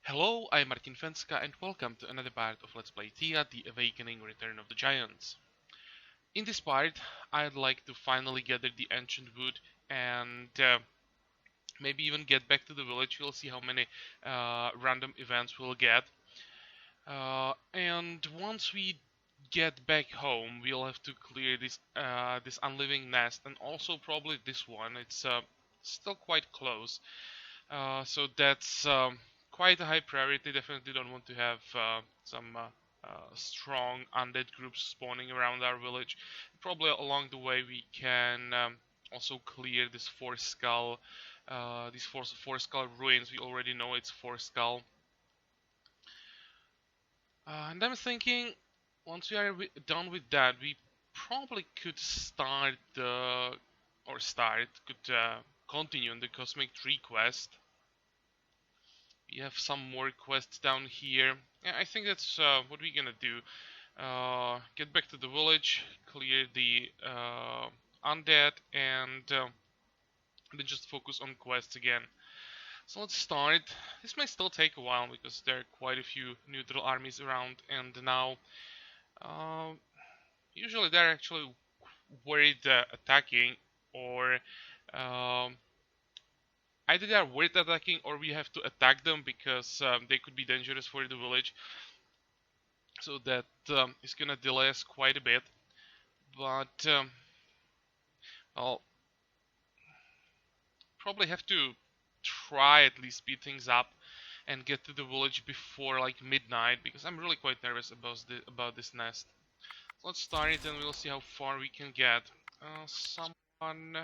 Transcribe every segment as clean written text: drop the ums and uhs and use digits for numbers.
Hello, I'm Martin Fencka and welcome to another part of Let's Play Thea, The Awakening Return of the Giants. In this part, I'd like to finally gather the ancient wood and maybe even get back to the village. We'll see how many random events we'll get. And once we get back home, we'll have to clear this unliving nest and also probably this one. It's still quite close. So that's quite a high priority. Definitely don't want to have some strong undead groups spawning around our village. Probably along the way we can also clear this these four skull ruins. We already know it's four skull. And I'm thinking, once we are done with that, we probably could continue on the Cosmic Tree quest. We have some more quests down here. Yeah, I think that's what we're gonna do. Get back to the village, clear the undead, and then just focus on quests again. So let's start. This may still take a while because there are quite a few neutral armies around, and now uh, usually they're actually worried attacking, or um, either they are worried attacking, or we have to attack them because they could be dangerous for the village. So that is gonna delay us quite a bit. But I'll probably have to try at least speed things up and get to the village before like midnight because I'm really quite nervous about this nest. So let's start it and we'll see how far we can get. Someone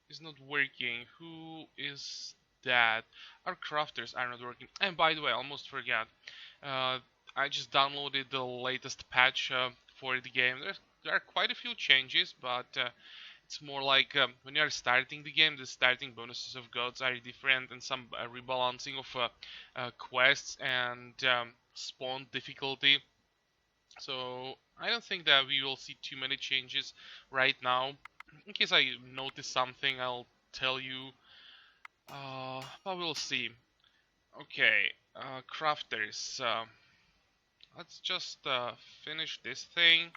is not working. Who is that? Our crafters are not working. And by the way, I almost forgot. Uh, I just downloaded the latest patch for the game. There are quite a few changes, but it's more like when you are starting the game, the starting bonuses of gods are different, and some rebalancing of quests and spawn difficulty. So I don't think that we will see too many changes right now. In case I notice something, I'll tell you. But we'll see. Okay, crafters. Let's just finish this thing.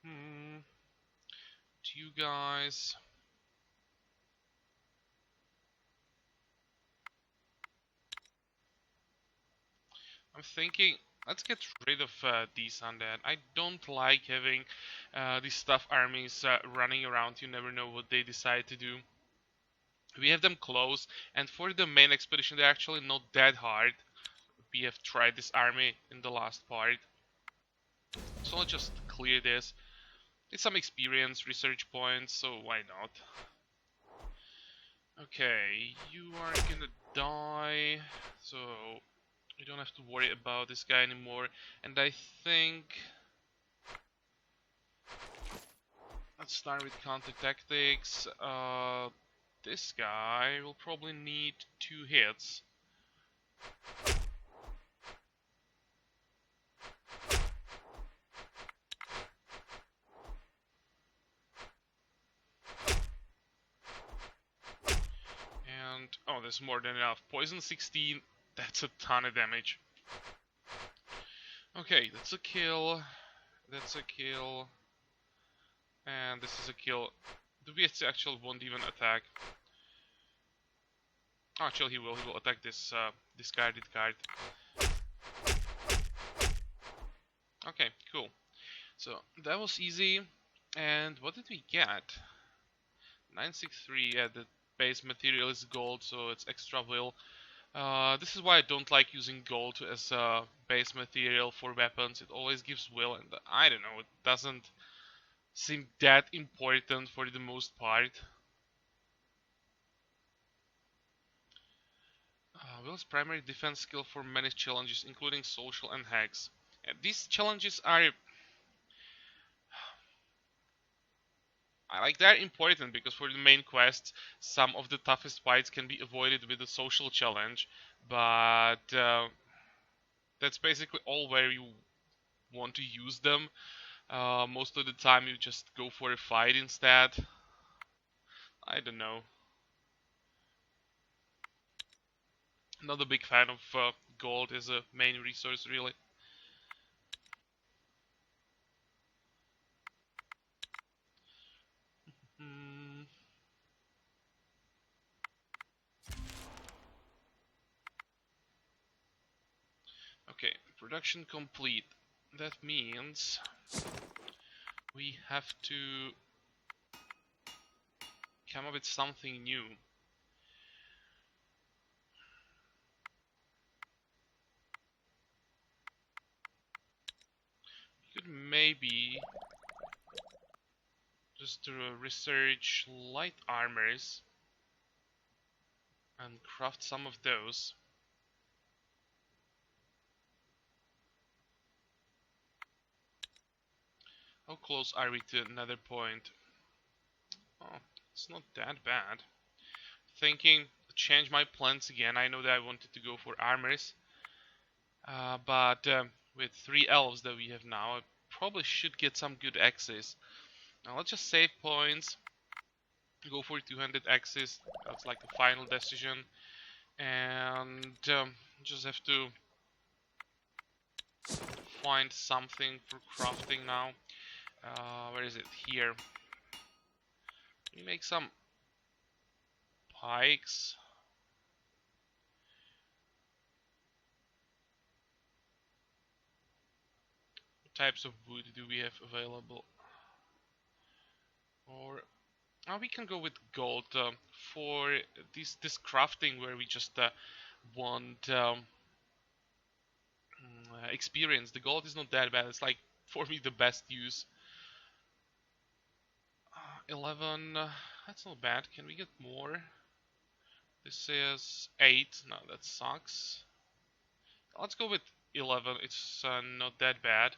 Hmm. To you guys. I'm thinking, let's get rid of these undead. I don't like having these stuff armies running around. You never know what they decide to do. We have them close, and for the main expedition, they're actually not that hard. We have tried this army in the last part. So let's just clear this. It's some experience, research points, so why not? Okay, you are gonna die, so you don't have to worry about this guy anymore. And I think let's start with counter tactics. This guy will probably need 2 hits. And oh, there's more than enough. Poison 16, that's a ton of damage. Okay, that's a kill. That's a kill. And this is a kill. The VSC actually won't even attack. Actually, he will. He will attack this discarded card. Okay, cool. So that was easy. And what did we get? 963. Yeah, the base material is gold, so it's extra will. This is why I don't like using gold as a base material for weapons. It always gives will, and I don't know. It doesn't seem that important for the most part. Will's primary defense skill for many challenges, including social and hacks. These challenges are, they're important because for the main quest, some of the toughest fights can be avoided with a social challenge, but that's basically all where you want to use them. Most of the time you just go for a fight instead. I don't know. Not a big fan of gold as a main resource, really. Hmm. Okay, production complete. That means we have to come up with something new. We could maybe just research light armors and craft some of those. How close are we to another point? Oh, it's not that bad. Thinking to change my plans again. I know that I wanted to go for armors, but with 3 elves that we have now, I probably should get some good access. Now let's just save points, go for 200 access. That's like the final decision, and just have to find something for crafting now. Where is it? Here. We make some pikes. What types of wood do we have available? Or we can go with gold for this crafting where we just want experience. The gold is not that bad. It's like for me the best use. 11. That's not bad. Can we get more? This is 8. No, that sucks. Let's go with 11. It's not that bad.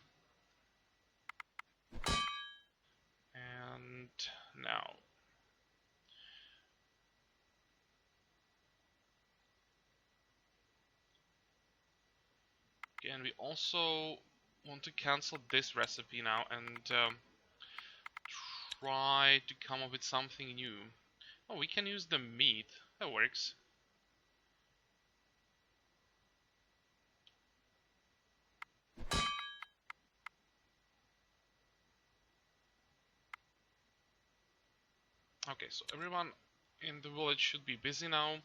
And now. Again, we also want to cancel this recipe now and try to come up with something new. Oh, we can use the meat. That works. Okay, so everyone in the village should be busy now. And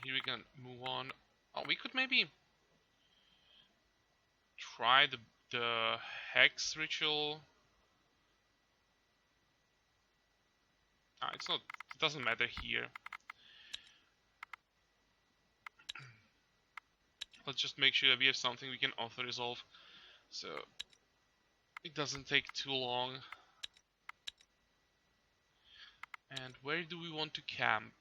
here we can move on. Oh, we could maybe try the hex ritual. It's not. It doesn't matter here. Let's just make sure that we have something we can auto resolve, so it doesn't take too long. And where do we want to camp?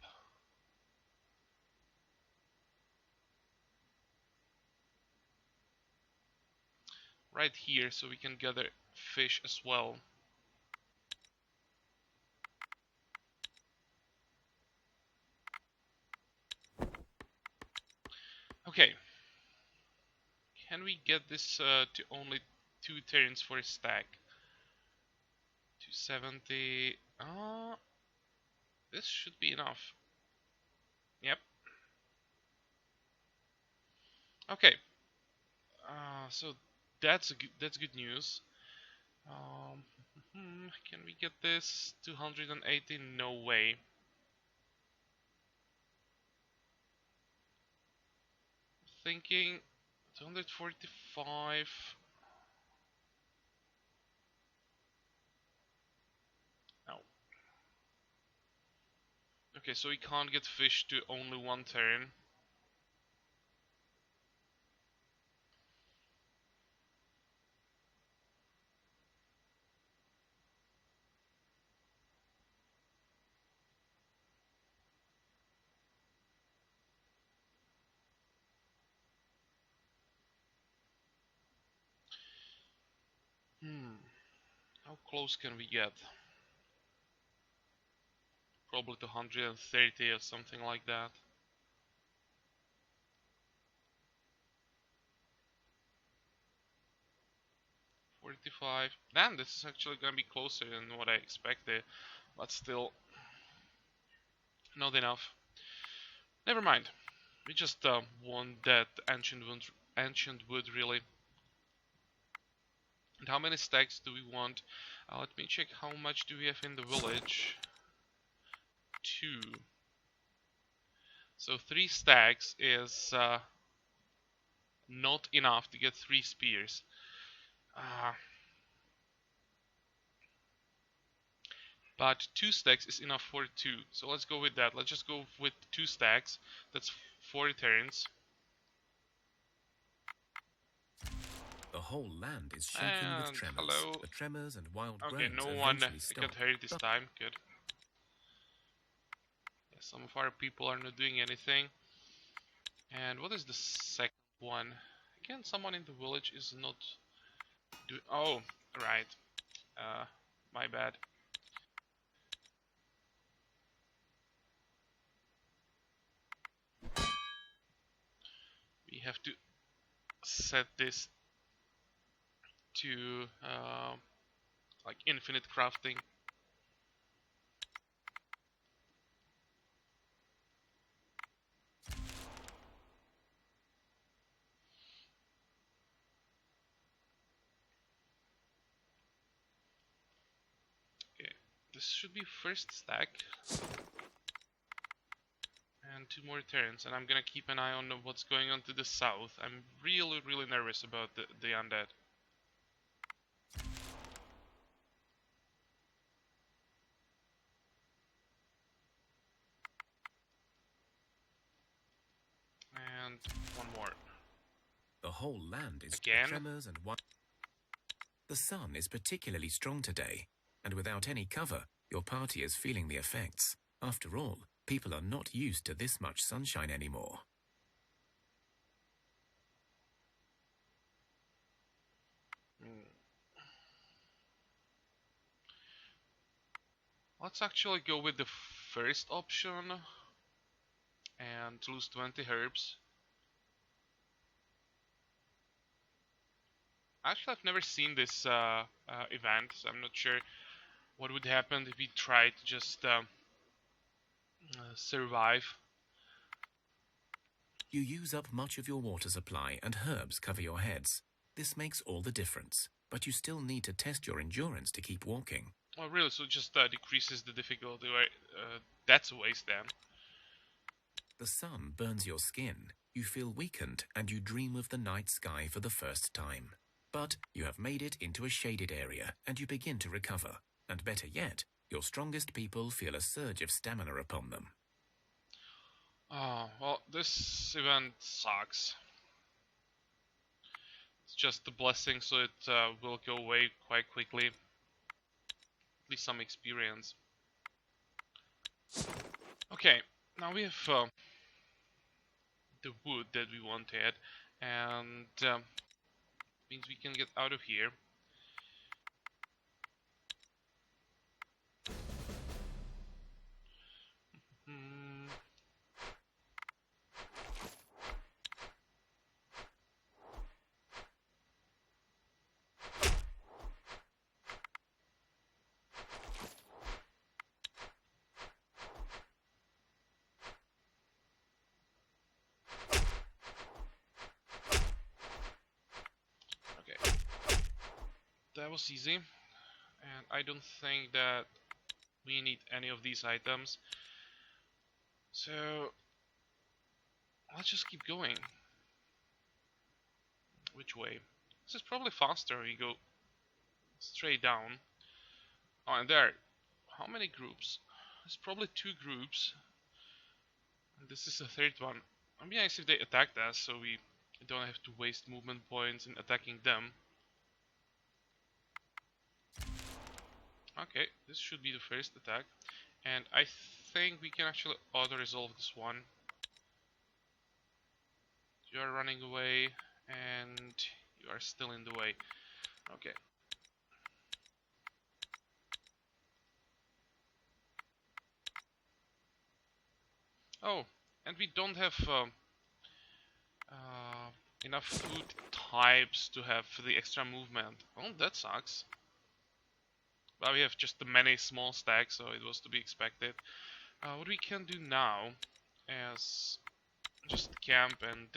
Right here, so we can gather fish as well. Okay. Can we get this to only 2 turns for a stack? 270. This should be enough. Yep. Okay. So that's good news. Um, can we get this 280? No way. Thinking 245. No. Okay, so we can't get fish to only 1 turn. How close can we get? Probably to 130 or something like that. 45. Damn, this is actually gonna be closer than what I expected. But still. Not enough. Never mind. We just want that ancient wood really. And how many stacks do we want? Let me check how much do we have in the village. 2. So 3 stacks is not enough to get 3 spears. But 2 stacks is enough for 2. So let's go with that. Let's just go with 2 stacks. That's 4 turns. The whole land is shaken And with tremors. hello. The tremors and wild Okay, groans no one eventually stop. got hurt this time. Good. Yeah, some of our people are not doing anything. And what is the second one? Again, someone in the village is not doing... Oh, right. My bad. We have to set this to like infinite crafting. Okay, this should be first stack. And 2 more turns, and I'm gonna keep an eye on what's going on to the south. I'm really nervous about the undead. And 1 more. The whole land is Again? tremors and wild. The sun is particularly strong today, and without any cover, your party is feeling the effects. After all, people are not used to this much sunshine anymore. Let's actually go with the first option and lose 20 herbs. Actually, I've never seen this event, so I'm not sure what would happen if we tried to just survive. You use up much of your water supply and herbs cover your heads. This makes all the difference, but you still need to test your endurance to keep walking. Oh, really? So it just decreases the difficulty, right? That's a waste then. The sun burns your skin, you feel weakened, and you dream of the night sky for the first time. But you have made it into a shaded area, and you begin to recover. And better yet, your strongest people feel a surge of stamina upon them. Oh, well, this event sucks. It's just a blessing, so it will go away quite quickly. At least some experience. Okay, now we have the wood that we wanted, and means we can get out of here. Okay, that was easy, and I don't think that we need any of these items. So let's just keep going. Which way? This is probably faster. We go straight down. Oh, and there. How many groups? There's probably 2 groups. And this is the 3rd one. It'd be nice if they attacked us, so we don't have to waste movement points in attacking them. Okay, this should be the first attack. And I think we can actually auto-resolve this one. You are running away, and you are still in the way. Okay. Oh, and we don't have enough food types to have the extra movement. Oh, that sucks. Well, we have just the many small stacks, so it was to be expected. What we can do now is just camp and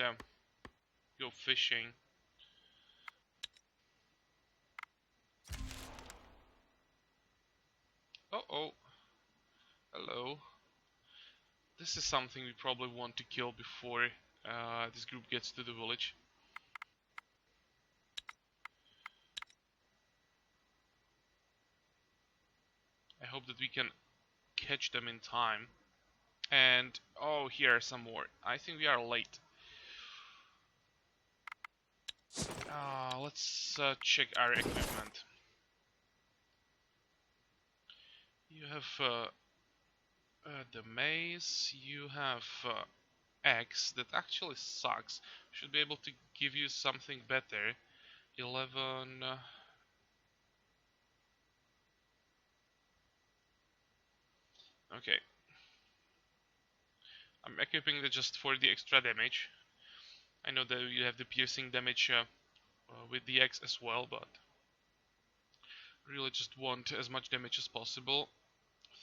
go fishing. Oh, hello. This is something we probably want to kill before this group gets to the village. I hope that we can catch them in time. And, oh, here are some more. I think we are late. Let's check our equipment. You have the maze, you have X that actually sucks. Should be able to give you something better. 11. Okay. I'm equipping it just for the extra damage. I know that you have the piercing damage with the X as well, but really just want as much damage as possible.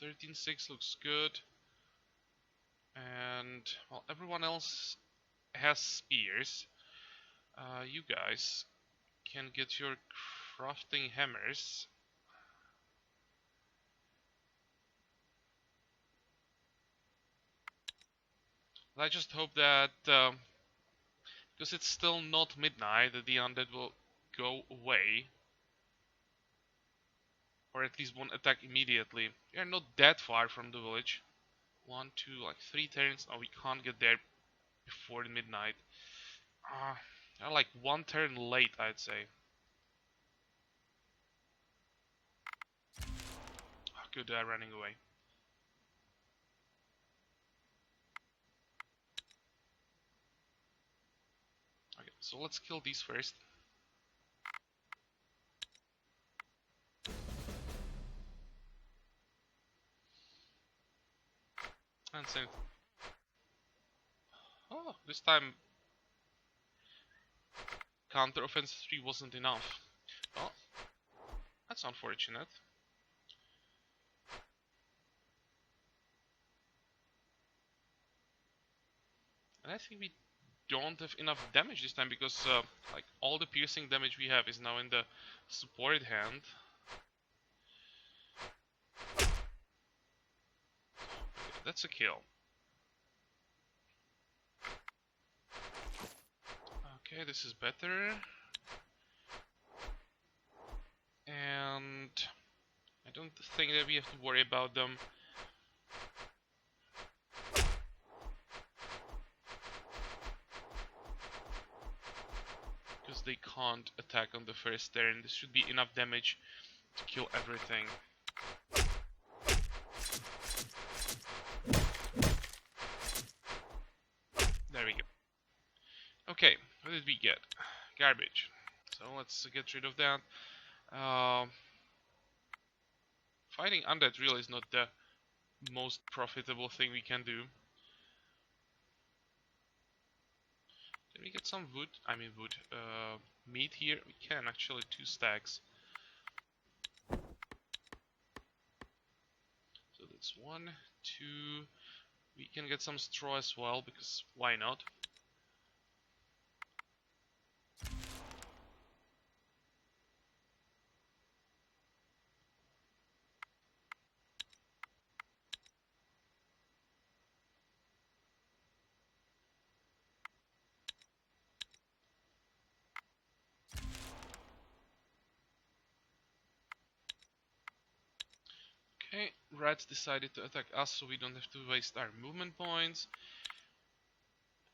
13.6 looks good. And, well, everyone else has spears. You guys can get your crafting hammers. I just hope that, because it's still not midnight, that the undead will go away. Or at least won't attack immediately. We are not that far from the village. 1, 2, like 3 turns. Oh, we can't get there before midnight. Like 1 turn late, I'd say. Oh, good, they're running away. Okay, so let's kill these first. And send. Oh, this time counter offense 3 wasn't enough. Well, that's unfortunate. And I think we don't have enough damage this time because like all the piercing damage we have is now in the support hand. Okay, that's a kill. Okay, this is better. And I don't think that we have to worry about them. Because they can't attack on the first turn. This should be enough damage to kill everything. There we go. Okay, what did we get? Garbage. So let's get rid of that. Fighting undead really is not the most profitable thing we can do. Can we get some wood? I mean wood. Meat here? We can actually, 2 stacks. So that's 1, 2. We can get some straw as well, because why not? Okay, rats decided to attack us, so we don't have to waste our movement points.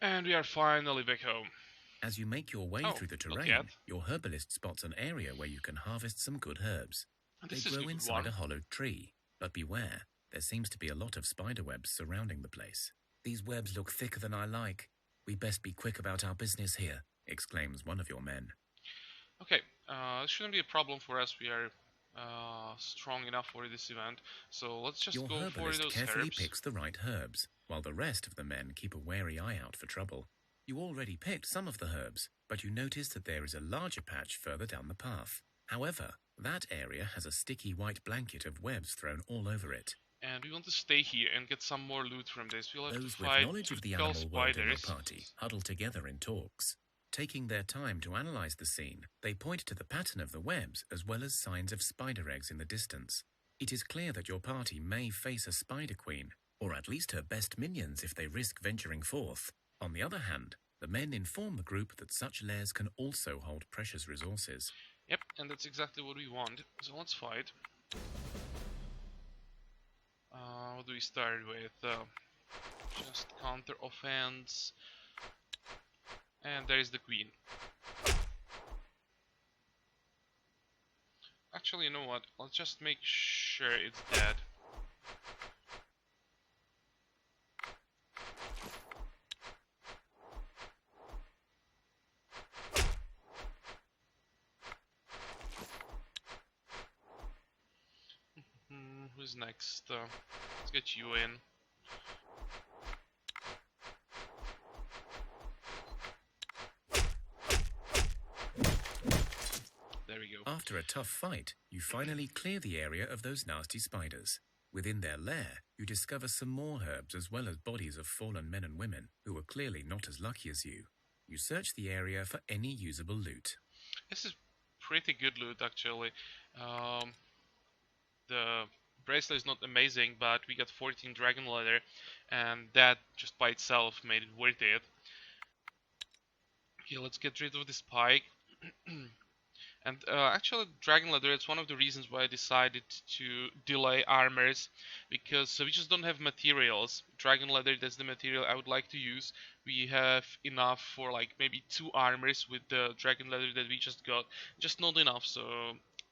And we are finally back home. As you make your way through the terrain, your herbalist spots an area where you can harvest some good herbs. They grow inside a hollowed tree, but beware, there seems to be a lot of spider webs surrounding the place. These webs look thicker than I like. We best be quick about our business here, exclaims one of your men. Okay, this shouldn't be a problem for us. We are strong enough for this event, so let's just go for those herbs. Your herbalist carefully picks the right herbs, while the rest of the men keep a wary eye out for trouble. You already picked some of the herbs, but you notice that there is a larger patch further down the path. However, that area has a sticky white blanket of webs thrown all over it. And we want to stay here and get some more loot from this. We'll have to Those with fight knowledge of the typical animal world in your spiders. party huddle together in talks. Taking their time to analyze the scene, they point to the pattern of the webs as well as signs of spider eggs in the distance. It is clear that your party may face a spider queen, or at least her best minions if they risk venturing forth. On the other hand, the men inform the group that such lairs can also hold precious resources. Yep, and that's exactly what we want. So let's fight. What do we start with? Just counter offense. And there is the queen. Actually, you know what? Let's just make sure it's dead. Who's next? Let's get you in. There we go. After a tough fight, you finally clear the area of those nasty spiders. Within their lair, you discover some more herbs as well as bodies of fallen men and women who were clearly not as lucky as you. You search the area for any usable loot. This is pretty good loot, actually. The bracelet is not amazing, but we got 14 dragon leather, and that just by itself made it worth it. Okay, let's get rid of this pike. And actually, Dragon Leather, it's one of the reasons why I decided to delay armors, because we just don't have materials. Dragon Leather, that's the material I would like to use. We have enough for like maybe 2 armors with the Dragon Leather that we just got. Just not enough, so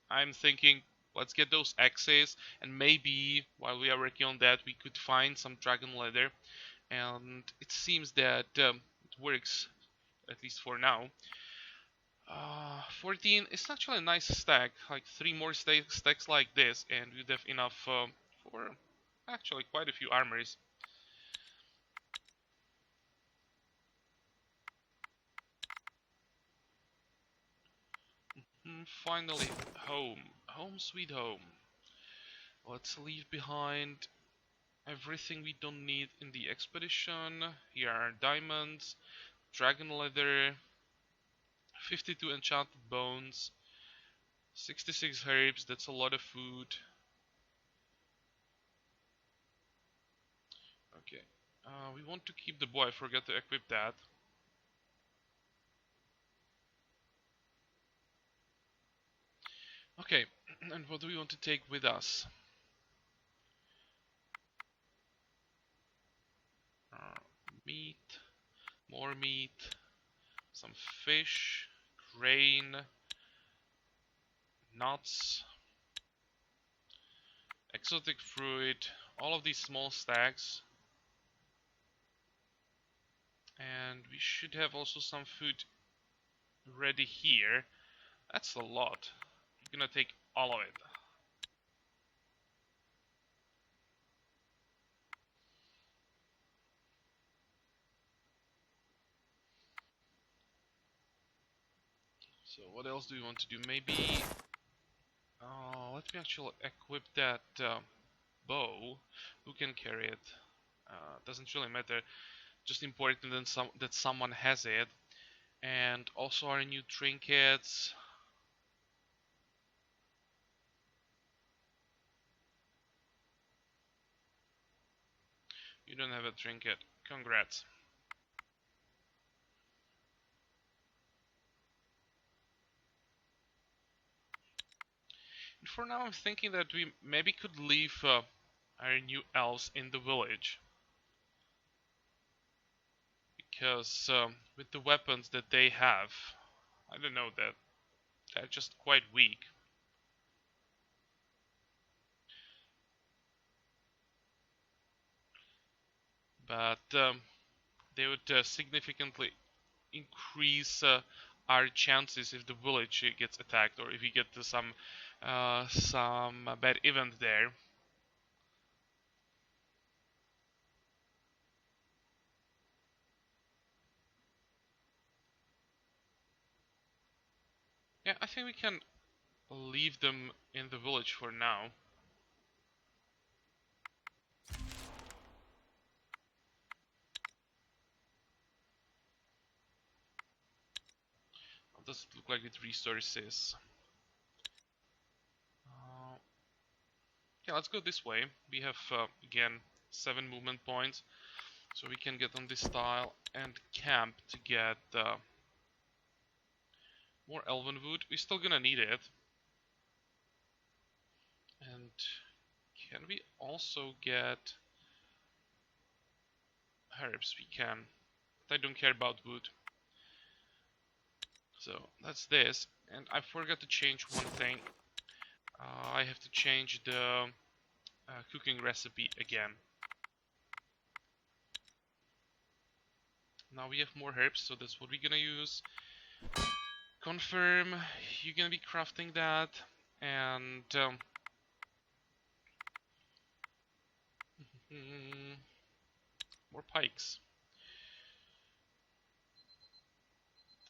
I'm thinking let's get those axes, and maybe while we are working on that, we could find some Dragon Leather. And it seems that it works, at least for now. 14 is actually a nice stack, like 3 more stacks like this, and we'd have enough for actually quite a few armors. Finally, home. Home sweet home. Let's leave behind everything we don't need in the expedition. Here are diamonds, dragon leather, 52 enchanted bones, 66 herbs, that's a lot of food. Okay, we want to keep the bow, I forgot to equip that. Okay, and what do we want to take with us? Uh, Meat, more meat, some fish, grain, nuts, exotic fruit, all of these small stacks. And we should have also some food ready here. That's a lot. We're gonna take all of it. So what else do we want to do? Maybe let me actually equip that bow. Who can carry it? Doesn't really matter. Just important that someone has it. And also our new trinkets. You don't have a trinket. Congrats. And for now, I'm thinking that we maybe could leave our new elves in the village. Because with the weapons that they have, I don't know, that they're just quite weak. But they would significantly increase our chances if the village gets attacked, or if we get to some bad event there. Yeah, I think we can leave them in the village for now. does it look like with resources? Yeah, let's go this way. We have, again, 7 movement points. So we can get on this tile and camp to get more elven wood. We're still gonna need it. And can we also get herbs? We can. But I don't care about wood. So that's this. And I forgot to change one thing. I have to change the cooking recipe again. Now we have more herbs, so that's what we're gonna use. Confirm, you're gonna be crafting that. And more pikes.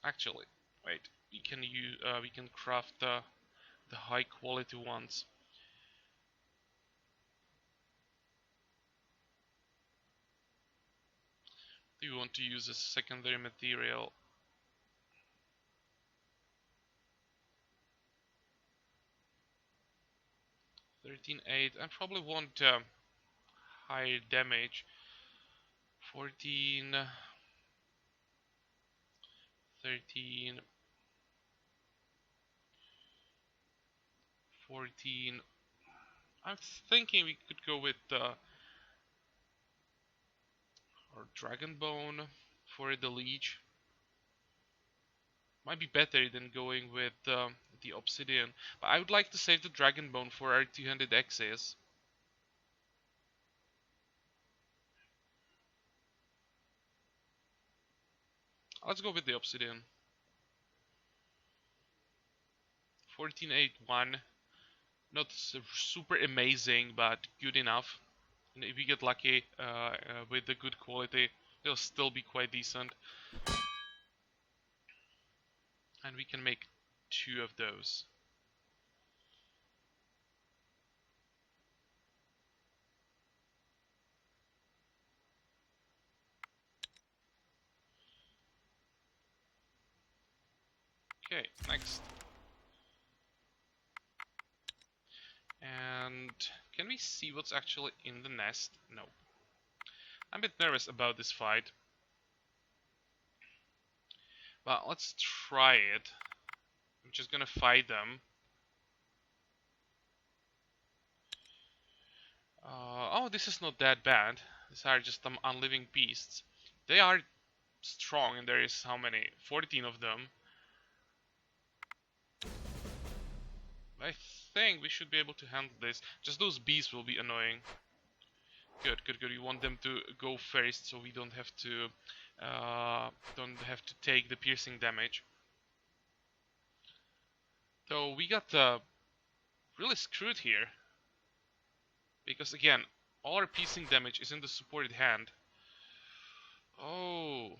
Actually, wait, we can craft the high quality ones. Do you want to use a secondary material? 13.8. I probably want higher damage. 14, 13, 14. I'm thinking we could go with or dragon bone for the leech. Might be better than going with the obsidian. But I would like to save the dragon bone for our 200 X's. Let's go with the obsidian. 14.81. Not super amazing, but good enough. And if we get lucky with the good quality, it'll still be quite decent. And we can make 2 of those. Okay, next. And can we see what's actually in the nest? No. I'm a bit nervous about this fight. But let's try it. I'm just gonna fight them. Oh, this is not that bad. These are just some unliving beasts. They are strong, and there is how many? 14 of them. I think we should be able to handle this. Just those bees will be annoying. Good, good, good. We want them to go first, so we don't have to take the piercing damage. So we got really screwed here, because again, all our piercing damage is in the supported hand. Oh.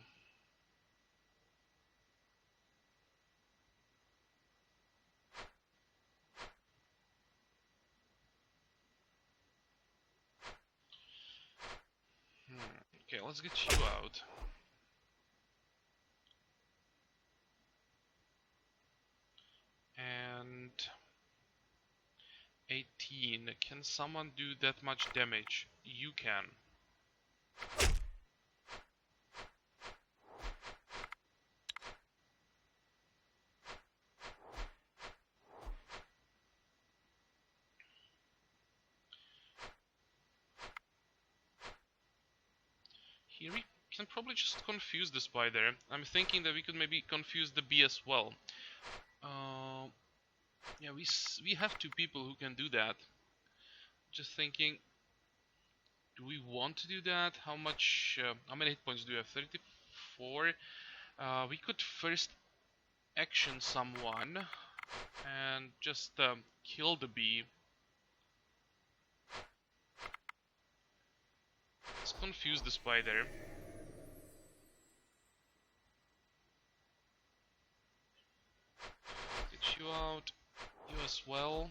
Okay, let's get you out. And 18. Can someone do that much damage? You can. Here we can probably just confuse the spider. I'm thinking that we could maybe confuse the bee as well. Yeah, we have 2 people who can do that. Just thinking, do we want to do that? How many hit points do we have? 34. We could first action someone and just kill the bee. Let's confuse the spider. Get you out. You as well.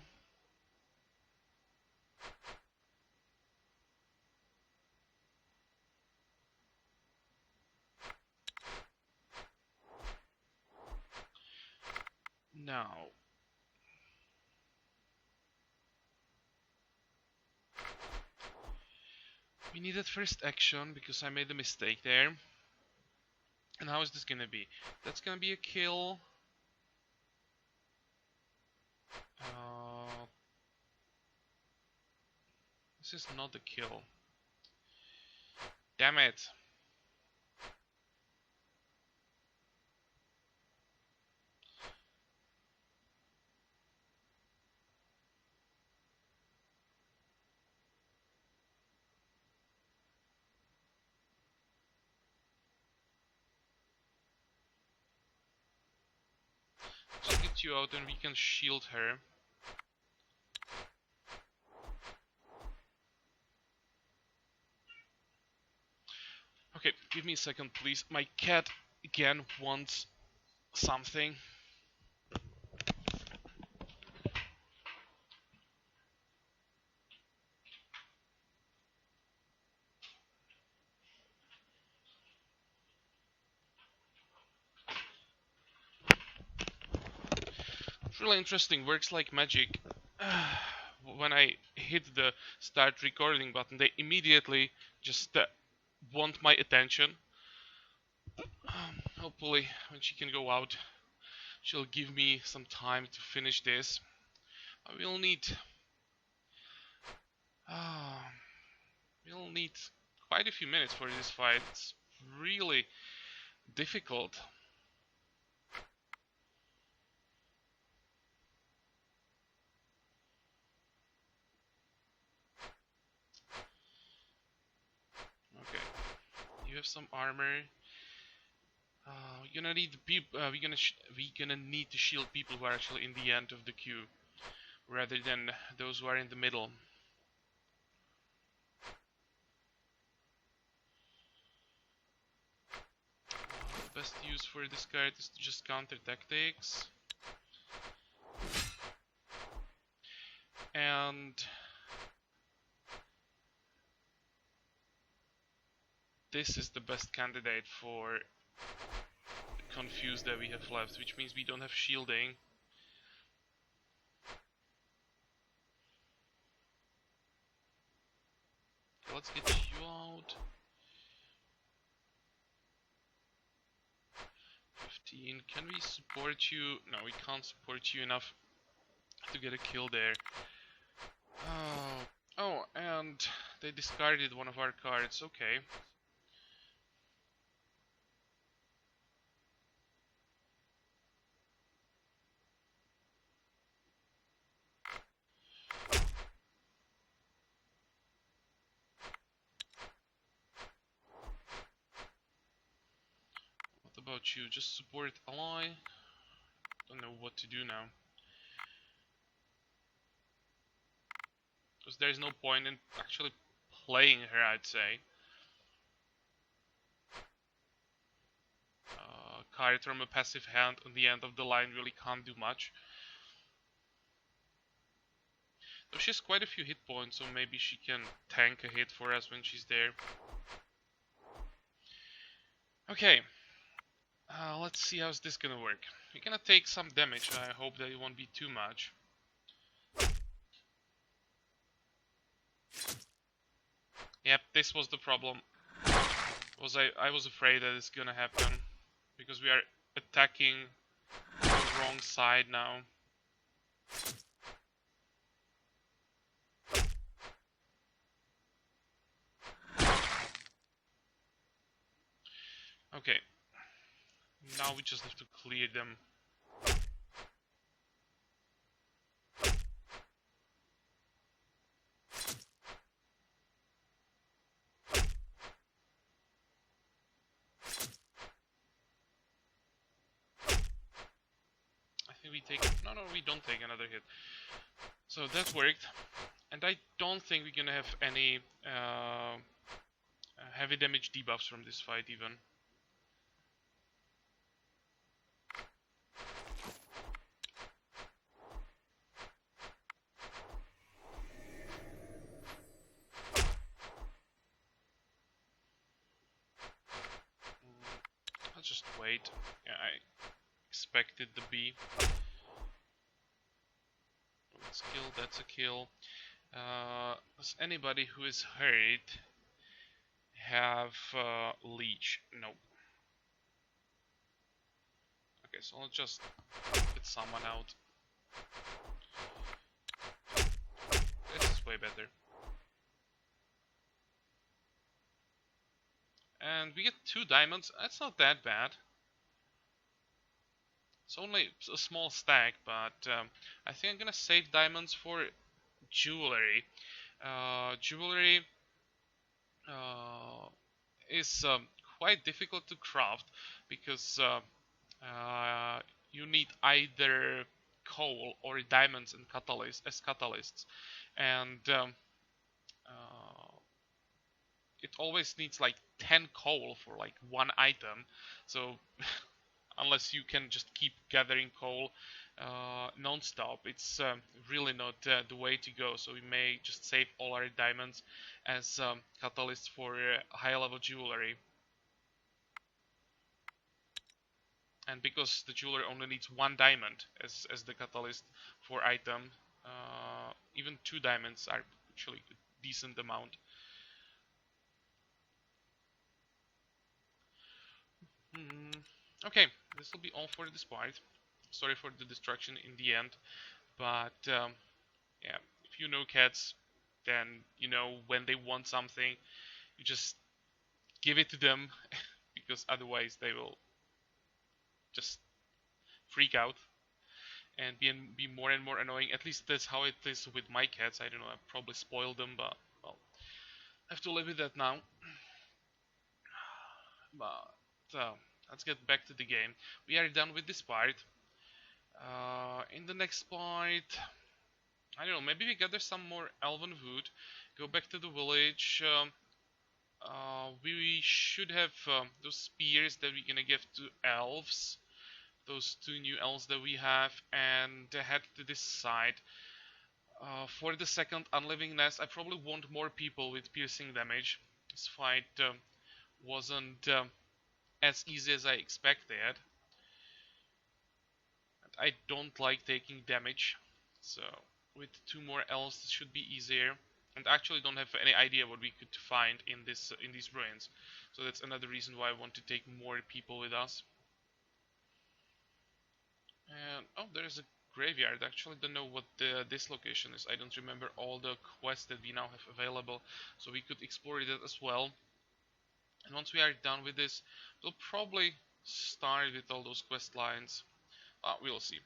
We needed first action because I made a mistake there. And how is this gonna be? That's gonna be a kill. Uh, this is not a kill. Damn it. Let's get you out and we can shield her. Okay, give me a second please. My cat again wants something. It's really interesting, works like magic. When I hit the start recording button, they immediately just want my attention. Hopefully, when she can go out, she'll give me some time to finish this. I will need. Uh, we'll need quite a few minutes for this fight. It's really difficult. Okay, you have some armor. We're gonna need people. We're gonna need to shield people who are actually in the end of the queue, rather than those who are in the middle. The best use for this card is to just counter tactics, and this is the best candidate for the confused that we have left, which means we don't have shielding. Let's get you out. 15. Can we support you? No, we can't support you enough to get a kill there. Oh, and they discarded one of our cards. Okay. What about you? Just support ally? Don't know what to do now. Because there's no point in actually playing her, I'd say. Card from a passive hand on the end of the line really can't do much. Though she has quite a few hit points, so maybe she can tank a hit for us when she's there. Okay. Let's see how's this gonna work. We're gonna take some damage. I hope that it won't be too much. Yep, this was the problem. I was afraid that it's gonna happen because we are attacking the wrong side now. Okay. Now we just have to clear them. I think we take... No, we don't take another hit. So that worked. And I don't think we're gonna have any heavy damage debuffs from this fight even. Let's just wait. Yeah, I expected the B. That's kill, that's a kill. As anybody who is hurt have leech? Nope. Okay, so let's just get someone out. This is way better. And we get 2 diamonds. That's not that bad. It's only a small stack, but I think I'm gonna save diamonds for jewelry. Jewelry uh, is quite difficult to craft because uh, you need either coal or diamonds and catalysts, and uh, it always needs like 10 coal for like one item. So unless you can just keep gathering coal non-stop, it's really not the way to go. So we may just save all our diamonds as catalysts for high-level jewelry. And because the jeweler only needs 1 diamond as the catalyst for item, even 2 diamonds are actually a decent amount. Mm, okay, this will be all for this part. Sorry for the destruction in the end, but yeah, if you know cats, then you know when they want something, you just give it to them because otherwise they will just freak out and be more and more annoying. At least that's how it is with my cats. I don't know, I probably spoiled them, but well, I have to live with that now. But let's get back to the game. We are done with this part. In the next part, I don't know, maybe we gather some more elven wood, go back to the village. We should have those spears that we're gonna give to elves, those 2 new elves that we have, and head to this side. For the second unliving nest, I probably want more people with piercing damage. This fight wasn't as easy as I expected. I don't like taking damage, so with 2 more elves this should be easier. And I actually don't have any idea what we could find in these ruins, so that's another reason why I want to take more people with us. And oh, there's a graveyard. I actually don't know what this location is. I don't remember all the quests that we now have available, so we could explore it as well. And once we are done with this, we'll probably start with all those quest lines. We'll see.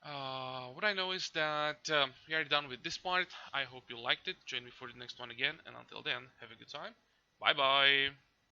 What I know is that we are done with this part. I hope you liked it. Join me for the next one again, and until then, have a good time. Bye bye.